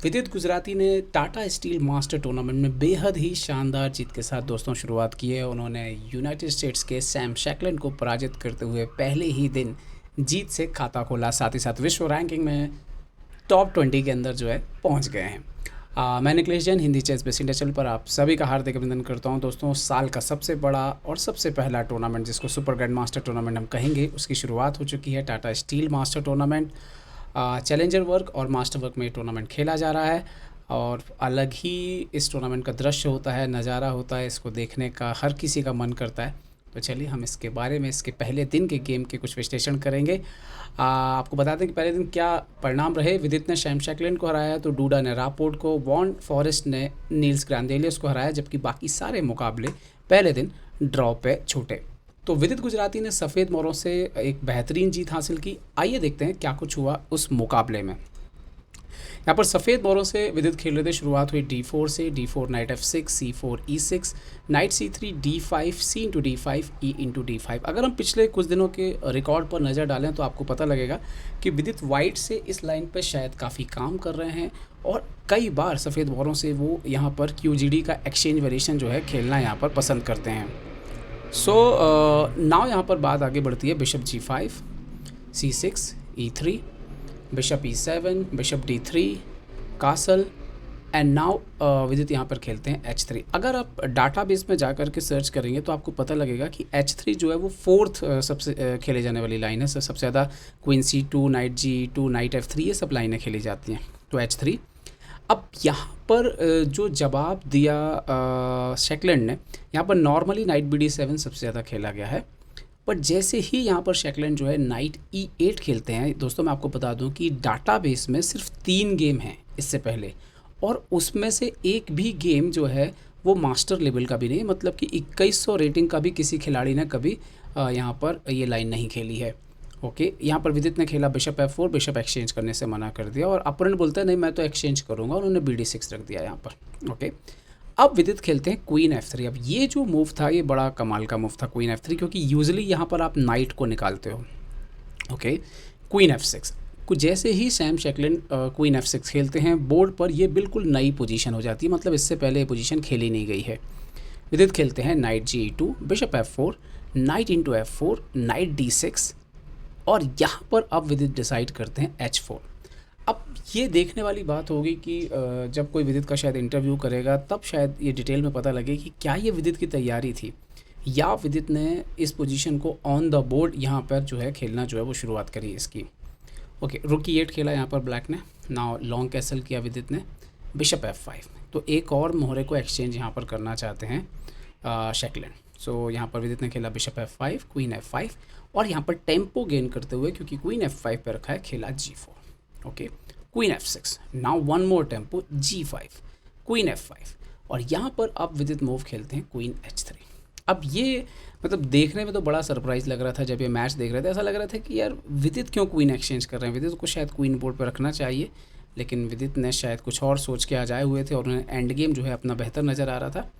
विदित गुजराती ने Tata steel master tournament में बेहद ही शानदार जीत के साथ दोस्तों शुरुआत की है। उन्होंने यूनाइटेड स्टेट्स के सैम शैकलैंड को पराजित करते हुए पहले ही दिन जीत से खाता खोला, साथ ही साथ विश्व रैंकिंग में टॉप 20 के अंदर जो है पहुंच गए हैं। मैं Nikhilesh Jain, Hindi ChessBase India channel पर आप सभी का हार्दिक अभिनंदन करता हूं। दोस्तों, साल का सबसे बड़ा और सबसे पहला टूर्नामेंट, जिसको सुपर ग्रैंड मास्टर टूर्नामेंट हम कहेंगे, उसकी शुरुआत हो चुकी है। Tata steel master tournament challenger वर्ग और मास्टर वर्ग में ये टूर्नामेंट खेला जा रहा है और अलग ही इस टूर्नामेंट का दृश्य होता है, नज़ारा होता है। इसको देखने का हर किसी का मन करता है। तो चलिए हम इसके बारे में, इसके पहले दिन के गेम के कुछ विश्लेषण करेंगे। आपको बता दें कि पहले दिन क्या परिणाम रहे। विदित ने सैम शैकलैंड को हराया, तो डूडा ने रापोर्ट को, वॉन फॉरेस्ट ने नील्स ग्रांडेलियस को हराया, जबकि बाकी सारे मुकाबले पहले दिन ड्रॉ पे छूटे। तो विदित गुजराती ने सफ़ेद मोरों से एक बेहतरीन जीत हासिल की। आइए देखते हैं क्या कुछ हुआ उस मुकाबले में। यहाँ पर सफ़ेद मोरों से विदित खेल रहे थे। शुरुआत हुई D4 से, D4 night F6, C4 E6, night C3, D5, C into D5, E into D5। अगर हम पिछले कुछ दिनों के रिकॉर्ड पर नज़र डालें तो आपको पता लगेगा कि विदित वाइट से इस लाइन पर शायद काफ़ी काम कर रहे हैं और कई बार सफ़ेद मोरों से वो यहाँ पर QGD का एक्सचेंज वेरिएशन जो है खेलना यहाँ पर पसंद करते हैं। सो नाउ यहाँ पर बात आगे बढ़ती है। Bishop G5, C6, E3, bishop E7, bishop D3, castle and now विदित यहाँ पर खेलते हैं H3। अगर आप डाटाबेस में जा कर के सर्च करेंगे तो आपको पता लगेगा कि H3 जो है वो फोर्थ सबसे खेले जाने वाली लाइन है। सबसे ज़्यादा queen C2, night G2, night F3, ये सब लाइनें खेली जाती हैं। तो H3। अब यहाँ पर जो जवाब दिया शैकलैंड ने, यहाँ पर नॉर्मली नाइट BD7 सबसे ज़्यादा खेला गया है। पर जैसे ही यहाँ पर शैकलैंड जो है नाइट E8 खेलते हैं, दोस्तों मैं आपको बता दूं कि डाटाबेस में सिर्फ 3 गेम हैं इससे पहले, और उसमें से एक भी गेम जो है वो मास्टर लेवल का भी नहीं, मतलब कि 2100 रेटिंग का भी किसी खिलाड़ी ने कभी यहाँ पर ये लाइन नहीं खेली है। ओके, यहाँ पर विदित ने खेला बिशप F4, बिशप एक्सचेंज करने से मना कर दिया और अपोनेंट बोलता है नहीं मैं तो एक्सचेंज करूँगा, उन्होंने BD6 रख दिया यहाँ पर। ओके, अब विदित खेलते हैं क्वीन F3। अब ये जो मूव था ये बड़ा कमाल का मूव था क्वीन F3, क्योंकि यूजुअली यहाँ पर आप नाइट को निकालते हो। ओके, क्वीन F6 कुछ जैसे ही सैम शैकलैंड क्वीन F6 खेलते हैं, बोर्ड पर ये बिल्कुल नई पोजीशन हो जाती है, मतलब इससे पहले ये पोजीशन खेली नहीं गई है। विदित खेलते हैं night G2, bishop F4, night into F4, night D6 और यहाँ पर अब विदित डिसाइड करते हैं H4। अब ये देखने वाली बात होगी कि जब कोई विदित का शायद इंटरव्यू करेगा तब शायद ये डिटेल में पता लगे कि क्या ये विदित की तैयारी थी या विदित ने इस पोजीशन को ऑन द बोर्ड यहाँ पर जो है खेलना जो है वो शुरुआत करी इसकी। ओके, रुक E8 खेला यहाँ पर ब्लैक ने। नाउ लॉन्ग कैसल किया विदित ने, बिशप F5। तो एक और मोहरे को एक्सचेंज यहाँ पर करना चाहते हैं शैकलैंड। सो यहाँ पर विदित ने खेला बिशप F5, क्वीन F5 और यहाँ पर टेम्पो गेन करते हुए, क्योंकि क्वीन F5 पर रखा है, खेला G4। Okay, queen F6, now one more tempo G5, queen F5 और यहाँ पर अब विदित मूव खेलते हैं क्वीन H3। अब ये मतलब देखने में तो बड़ा सरप्राइज़ लग रहा था जब ये मैच देख रहे थे। ऐसा लग रहा था कि यार विदित क्यों क्वीन एक्सचेंज कर रहे हैं, विदित को शायद क्वीन बोर्ड पर रखना चाहिए, लेकिन विदित ने शायद कुछ और सोच के आ जाए हुए थे और उन्हें एंड गेम जो है अपना बेहतर नज़र आ रहा था।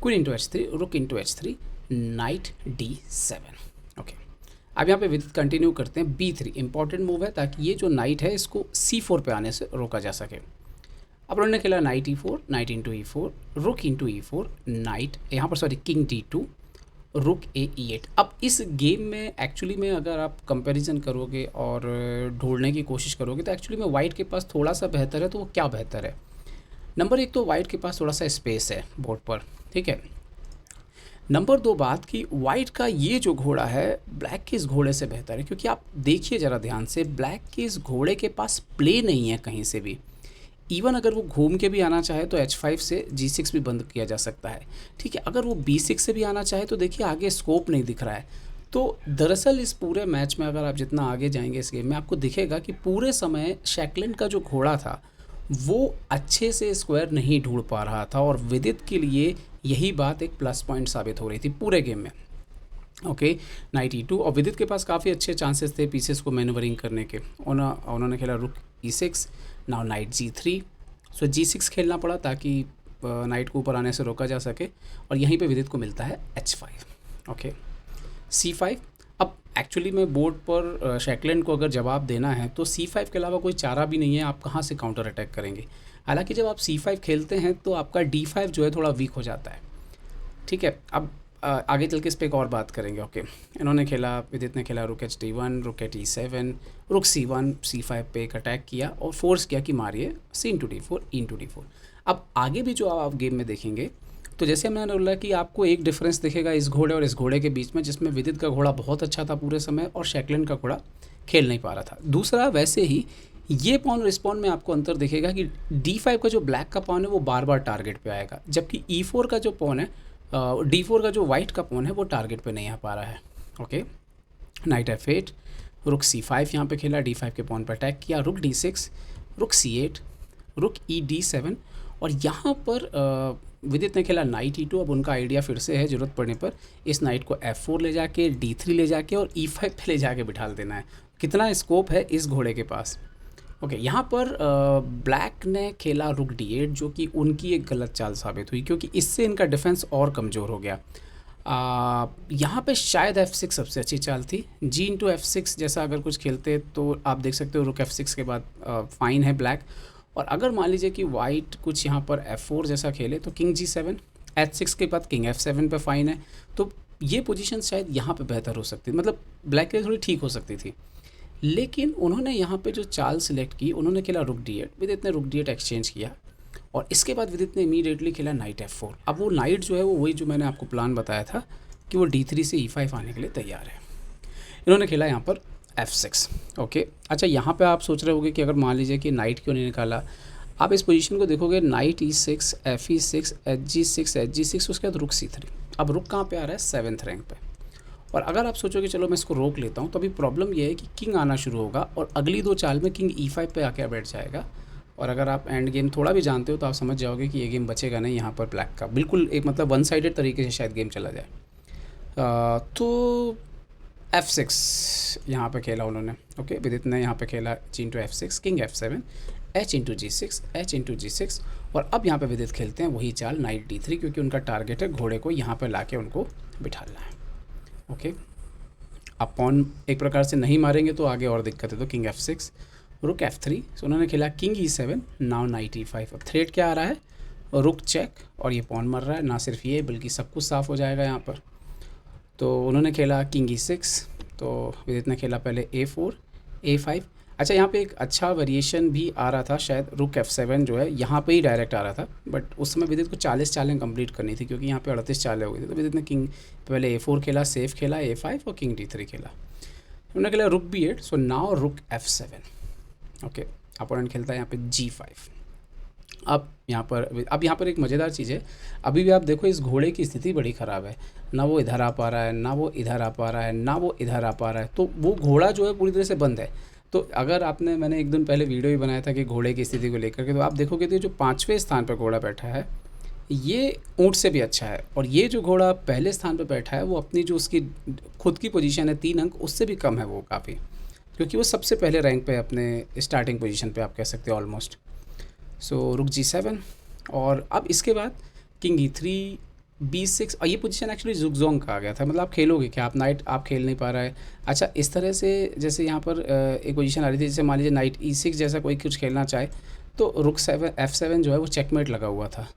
क्वीन इंटू H3, रुक into H3, night D7। Okay, अब यहाँ पे विदित कंटिन्यू करते हैं B3। इंपॉर्टेंट मूव है ताकि ये जो नाइट है इसको C4 पे आने से रोका जा सके। अब उन्होंने खेला night E4, night into E4, रुक इंटू E4, नाइट यहाँ पर सॉरी किंग D2, रुक E8। अब इस गेम में एक्चुअली में अगर आप कंपैरिजन करोगे और ढूंढने की कोशिश करोगे तो एक्चुअली में वाइट के पास थोड़ा सा बेहतर है। तो वो क्या बेहतर है? नंबर 1 तो वाइट के पास थोड़ा सा स्पेस है बोर्ड पर, ठीक है। नंबर 2 बात कि वाइट का ये जो घोड़ा है ब्लैक के इस घोड़े से बेहतर है, क्योंकि आप देखिए ज़रा ध्यान से, ब्लैक के इस घोड़े के पास प्ले नहीं है कहीं से भी। इवन अगर वो घूम के भी आना चाहे तो H5 से G6 भी बंद किया जा सकता है, ठीक है। अगर वो B6 से भी आना चाहे तो देखिए आगे स्कोप नहीं दिख रहा है। तो दरअसल इस पूरे मैच में अगर आप जितना आगे जाएंगे इस गेम में, आपको दिखेगा कि पूरे समय शैकलैंड का जो घोड़ा था वो अच्छे से स्क्वायर नहीं ढूंढ पा रहा था और विदित के लिए यही बात एक प्लस पॉइंट साबित हो रही थी पूरे गेम में। ओके, नाइट E2 और विदित के पास काफ़ी अच्छे चांसेस थे पीसेस को मैनूवरिंग करने के। उन्होंने खेला रुक E6, नाउ नाइट G3। सो G6 खेलना पड़ा ताकि नाइट को ऊपर आने से रोका जा सके और यहीं पे विदित को मिलता है H5। ओके, C5, अब एक्चुअली में बोर्ड पर शैकलैंड को अगर जवाब देना है तो C5 के अलावा कोई चारा भी नहीं है, आप कहाँ से काउंटर अटैक करेंगे। हालांकि जब आप C5 खेलते हैं तो आपका D5 जो है थोड़ा वीक हो जाता है। ठीक है, अब आगे चल के इस पर एक और बात करेंगे। ओके, इन्होंने खेला, विदित ने खेला रुक H D1, रुक E7, रुक C1, C5 पे एक अटैक किया और फोर्स किया कि मारिए C into D4, E into D4। अब आगे भी जो आप गेम में देखेंगे तो जैसे मैंने बोला कि आपको एक डिफरेंस दिखेगा इस घोड़े और इस घोड़े के बीच में, जिसमें विदित का घोड़ा बहुत अच्छा था पूरे समय और शैकलैंड का घोड़ा खेल नहीं पा रहा था। दूसरा, वैसे ही ये पॉन और इस पॉन में आपको अंतर दिखेगा कि D5 का जो ब्लैक का पॉन है वो बार बार टारगेट पे आएगा, जबकि E4 का जो पॉन है, D4 का जो वाइट का पॉन है वो टारगेट पे नहीं आ पा रहा है। ओके, नाइट F8, रुक C5 यहाँ पे खेला, D5 के पॉन पर अटैक किया, रुक D6, रुक C8, रुक ED7 और यहाँ पर विदित ने खेला नाइट E2। अब उनका आइडिया फिर से है ज़रूरत पड़ने पर इस नाइट को F4 ले जाके D3 ले जाके और E5 पे ले जाके बिठा देना है। कितना स्कोप है इस घोड़े के पास। ओके, यहाँ पर ब्लैक ने खेला रुक D8, जो कि उनकी एक गलत चाल साबित हुई क्योंकि इससे इनका डिफेंस और कमज़ोर हो गया। यहाँ पे शायद F6 सबसे अच्छी चाल थी। G into F6 जैसा अगर कुछ खेलते तो आप देख सकते हो रुक F6 के बाद फाइन है ब्लैक। और अगर मान लीजिए कि वाइट कुछ यहाँ पर F4 जैसा खेले तो किंग G7, H6 के बाद किंग F7 पे फाइन है। तो ये पोजीशन शायद यहाँ पे बेहतर हो सकती, मतलब ब्लैक के लिए थोड़ी ठीक हो सकती थी। लेकिन उन्होंने यहाँ पे जो चाल सिलेक्ट की, उन्होंने खेला रुक D8, विदित ने रुक D8 एक्सचेंज किया और इसके बाद विदित ने इमीडिएटली खेला नाइट F4। अब वो नाइट जो है वो वही जो मैंने आपको प्लान बताया था कि वो D3 से E5 आने के लिए तैयार है। इन्होंने खेला यहाँ पर F6। ओके, अच्छा यहाँ पे आप सोच रहे होंगे कि अगर मान लीजिए कि नाइट क्यों नहीं निकाला। आप इस पोजीशन को देखोगे, night E6, FE6, HG6, HG6, उसके बाद रुक C3। अब रुक कहाँ पे आ रहा है, 7th रैंक पे। और अगर आप सोचोगे चलो मैं इसको रोक लेता हूँ, तो अभी प्रॉब्लम ये है कि किंग आना शुरू होगा और अगली दो चाल में किंग E5 पे आके बैठ जाएगा। और अगर आप एंड गेम थोड़ा भी जानते हो तो आप समझ जाओगे कि ये गेम बचेगा नहीं यहाँ पर ब्लैक का, बिल्कुल एक मतलब वन साइडेड तरीके से शायद गेम चला जाए। तो F6 यहाँ पे खेला उन्होंने। ओके, विदित ने यहाँ पे खेला G into F6, king F7, H into G6, H into G6 और अब यहाँ पे विदित खेलते हैं वही चाल नाइट D3, क्योंकि उनका टारगेट है घोड़े को यहाँ पे लाके उनको बिठाना है। ओके, अब पॉन एक प्रकार से नहीं मारेंगे तो आगे और दिक्कत है, तो किंग F6, रुक F3। सो उन्होंने खेला king E7, now night E5। अब थ्रेट क्या आ रहा है, रुक चेक और ये पॉन मर रहा है। ना सिर्फ ये बल्कि सब कुछ साफ़ हो जाएगा यहाँ पर। तो उन्होंने खेला किंग E6, तो विदित ने खेला पहले A4, A5। अच्छा, यहाँ पे एक अच्छा वेरिएशन भी आ रहा था, शायद रुक F7 जो है यहाँ पे ही डायरेक्ट आ रहा था, बट उस समय विदित को 40 चालें कंप्लीट करनी थी क्योंकि यहाँ पे 38 चालें हो गई थी। तो विदित ने किंग पहले A4 खेला, सेफ खेला, A5 और किंग D3 खेला। उन्होंने खेला रुक B8, सो नाउ रुक F7। ओके, अपोनेंट खेलता है यहाँ पे G5। अब यहाँ पर एक मज़ेदार चीज़ है, अभी भी आप देखो इस घोड़े की स्थिति बड़ी ख़राब है, ना वो इधर आ पा रहा है, ना वो इधर आ पा रहा है, ना वो इधर आ पा रहा है। तो वो घोड़ा जो है पूरी तरह से बंद है। तो अगर मैंने एक दिन पहले वीडियो भी बनाया था कि घोड़े की स्थिति को लेकर के, तो आप देखोगे तो जो 5वें स्थान पर घोड़ा बैठा है ये ऊँट से भी अच्छा है, और ये जो घोड़ा पहले स्थान पर बैठा है वो अपनी जो उसकी खुद की पोजीशन है 3 अंक उससे भी कम है वो काफ़ी, क्योंकि वो सबसे पहले रैंक पे अपने स्टार्टिंग पोजीशन पे आप कह सकते हो ऑलमोस्ट। सो रुक G7 और अब इसके बाद किंग E3, B6 और ये पोजीशन एक्चुअली जुगजोंग का आ गया था, मतलब आप खेलोगे क्या, आप नाइट आप खेल नहीं पा रहा है। अच्छा, इस तरह से जैसे यहाँ पर एक पोजीशन आ रही थी, जैसे मान लीजिए नाइट E6 जैसा कोई कुछ खेलना चाहे तो रुक F7 जो है वो चेकमेट लगा हुआ था,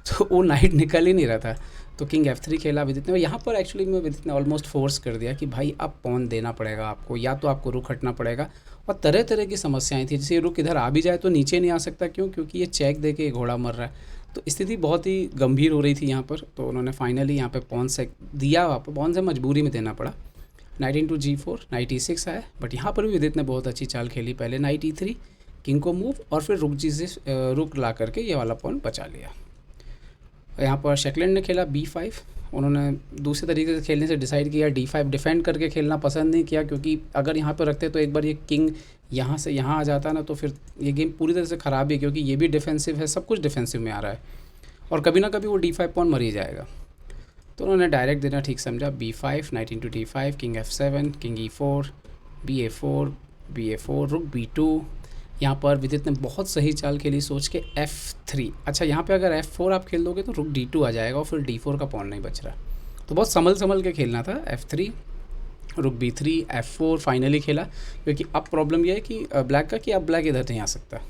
तो वो नाइट निकल ही नहीं रहा था। तो किंग F3 खेला विदित ने, और यहाँ पर एक्चुअली में विदित ने ऑलमोस्ट फोर्स कर दिया कि भाई अब पॉन देना पड़ेगा आपको, या तो आपको रुक हटना पड़ेगा। और तरह तरह की समस्याएं थी, जैसे रुक इधर आ भी जाए तो नीचे नहीं आ सकता, क्योंकि ये चेक दे के घोड़ा मर रहा है। तो स्थिति बहुत ही गंभीर हो रही थी यहाँ पर। तो उन्होंने फाइनली यहाँ पे पॉन से दिया, वहाँ पर पॉन से मजबूरी में देना पड़ा। Night into G4, night E6 आया, बट यहाँ पर भी विदित ने बहुत अच्छी चाल खेली, पहले नाइट E3 किंग को मूव और फिर रुक ला करके ये वाला पॉन बचा लिया। यहाँ पर शैकलैंड ने खेला B5, उन्होंने दूसरे तरीके से खेलने से डिसाइड किया D5 डिफेंड करके खेलना पसंद नहीं किया, क्योंकि अगर यहाँ पर रखते तो एक बार ये किंग यहाँ से यहाँ आ जाता ना, तो फिर ये गेम पूरी तरह से ख़राब है, क्योंकि ये भी डिफेंसिव है, सब कुछ डिफेंसिव में आ रहा है और कभी ना कभी वो D5 पॉन मर ही जाएगा। तो उन्होंने डायरेक्ट देना ठीक समझा, B5, night into D5, king F7, king E4, BA4, BA4, रुक B2। यहाँ पर विदित ने बहुत सही चाल खेली सोच के F3। अच्छा, यहाँ पे अगर F4 आप खेल दोगे तो रुक D2 आ जाएगा और फिर D4 का पॉन नहीं बच रहा, तो बहुत संभल के खेलना था। F3 रुक B3 F4 फाइनली खेला, क्योंकि अब प्रॉब्लम ये है कि ब्लैक का कि अब ब्लैक इधर नहीं आ सकता।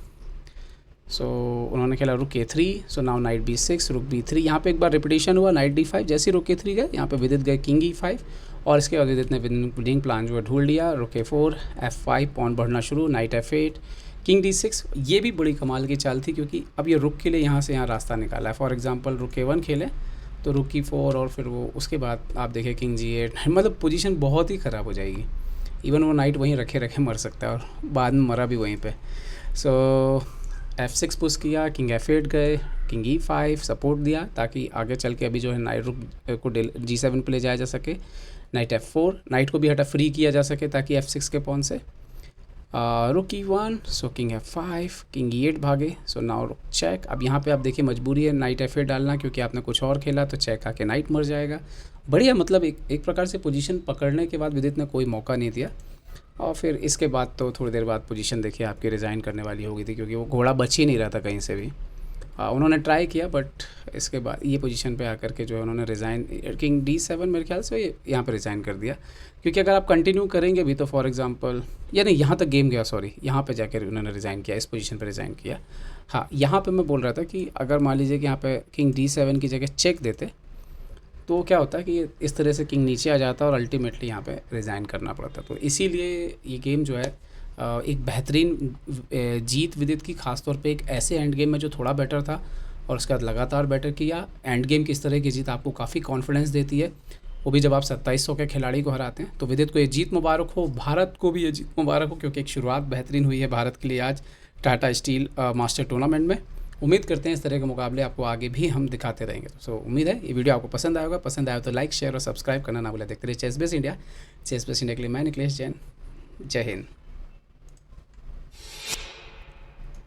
सो उन्होंने खेला रुक A3, so now night B6, रुक B3। यहाँ पे एक बार रिपीटिशन हुआ नाइट D5, जैसे ही रुक A3 गए यहाँ पे विदित गए किंग E5, और इसके बाद विदित ने विनिंग प्लान जो है ढूंढ लिया। रुक A4 F5, पॉन बढ़ना शुरू, नाइट F8, किंग D6। ये भी बड़ी कमाल की चाल थी, क्योंकि अब ये रुक के लिए यहाँ से यहाँ रास्ता निकाला है। फॉर एग्जांपल रुक A1 खेले तो रुक E4, और फिर वो उसके बाद आप देखें किंग G8, मतलब पोजीशन बहुत ही ख़राब हो जाएगी। इवन वो नाइट वहीं रखे रखे मर सकता है, और बाद में मरा भी वहीं पे। सो F6 पुश किया, किंग F8 गए, किंग E5 सपोर्ट दिया, ताकि आगे चल के अभी जो है नाइट रुक को G7 पे ले जाया जा सके। नाइट F4, नाइट को भी हटा फ्री किया जा सके ताकि F6 के पॉन से। रुक E1, सो किंग F5, किंग E8 भागे, सो नाउ रुक चेक। अब यहाँ पे आप देखिए मजबूरी है नाइट F8 डालना, क्योंकि आपने कुछ और खेला तो चेक आके नाइट मर जाएगा। बढ़िया, मतलब एक प्रकार से पोजीशन पकड़ने के बाद विदित ने कोई मौका नहीं दिया। और फिर इसके बाद तो थोड़ी देर बाद पोजीशन देखिए आपकी रिज़ाइन करने वाली हो गई थी, क्योंकि वो घोड़ा बच ही नहीं रहा था कहीं से भी। उन्होंने ट्राई किया, बट इसके बाद ये पोजीशन पे आकर के जो है उन्होंने रिज़ाइन, किंग D7 मेरे ख्याल से यहाँ पे रिज़ाइन कर दिया। क्योंकि अगर आप कंटिन्यू करेंगे भी तो फॉर एग्जांपल, या नहीं यहाँ तक गेम गया, सॉरी, यहाँ पे जाकर उन्होंने रिज़ाइन किया, इस पोजीशन पे रिज़ाइन किया। हाँ, यहाँ पे मैं बोल रहा था कि अगर मान लीजिए कि यहाँ पे किंग D7 की जगह चेक देते तो क्या होता है कि इस तरह से किंग नीचे आ जाता और अल्टीमेटली यहाँ पे रिज़ाइन करना पड़ता। तो इसीलिए ये गेम जो है एक बेहतरीन जीत विदित की, खासतौर पे एक ऐसे एंड गेम में जो थोड़ा बेटर था, और उसके बाद लगातार बेटर किया। एंड गेम किस तरह की जीत आपको काफ़ी कॉन्फिडेंस देती है, वो भी जब आप 2700 के खिलाड़ी को हराते हैं। तो विदित को ये जीत मुबारक हो, भारत को भी ये जीत मुबारक हो, क्योंकि एक शुरुआत बेहतरीन हुई है भारत के लिए आज टाटा स्टील मास्टर टूर्नामेंट में। उम्मीद करते हैं इस तरह के मुकाबले आपको आगे भी हम दिखाते रहेंगे। सो उम्मीद है ये वीडियो आपको पसंद आएगा। पसंद आया तो लाइक, शेयर और सब्सक्राइब करना ना भूलें। देखते रहिए ChessBase India. ChessBase India के लिए मैं निखिलेश जैन। जय हिंद।